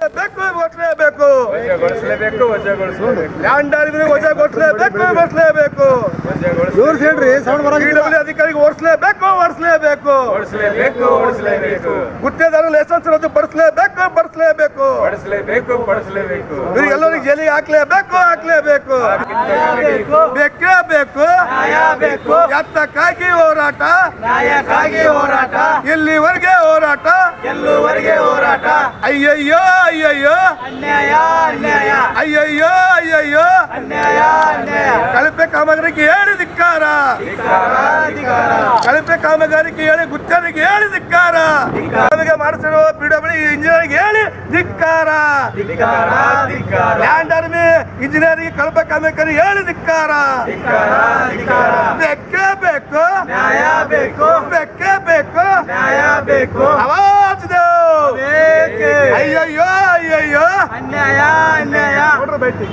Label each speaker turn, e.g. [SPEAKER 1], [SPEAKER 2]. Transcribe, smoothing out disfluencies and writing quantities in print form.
[SPEAKER 1] ಬೇಕು ಗೊತ್ತಲೇಬೇಕು, ಲ್ಯಾಂಡ್ ವಜಾಗೊಳಿಸಲೇಬೇಕು, ಅಧಿಕಾರಿಗೆ ಓಡಿಸಲೇಬೇಕು, ಗುತ್ತೇದಾರ ಲೈಸೆನ್ಸ್ ರದ್ದುಪಡಿಸಲೇಬೇಕು, ಎಲ್ಲರಿಗೂ ಜೈಲಿಗೆ ಹಾಕ್ಲೇಬೇಕು, ಬೇಕೇ ಬೇಕು, ಎತ್ತಕ್ಕಾಗಿ ಹೋರಾಟ, ಇಲ್ಲಿವರೆಗೆ ಹೋರಾಟ, ಅಯ್ಯಯ್ಯೋ ಕಳಪೆ ಕಾಮಗಾರಿಗೆ ಹೇಳಿ ಧಿಕ್ಕಾರ, ಕಳಪೆ ಕಾಮಗಾರಿಗೆ ಹೇಳಿ ಗುತ್ತೇದಾರಿಗೆ ಹೇಳಿ ಧಿಕ್ಕಾರ, ಮಾಡಿಸಿರುವ PWD ಇಂಜಿನಿಯರ್ಗೆ ಹೇಳಿ ಧಿಕ್ಕಾರ, ಲ್ಯಾಂಡ್ ಆರ್ಮಿ ಇಂಜಿನಿಯರಿಂಗ್ ಕಳಪೆ ಕಾಮಗಾರಿ ಹೇಳಿ ಧಿಕ್ಕಾರ, ಬೇಕೇ ಬೇಕು, ಆವಾಜ್ ದೇವ್, ಅಯ್ಯಯ್ಯೋ
[SPEAKER 2] ಅನ್ಯಾಯ
[SPEAKER 1] ನೋಡ್ರಿ ಬೈಟಿ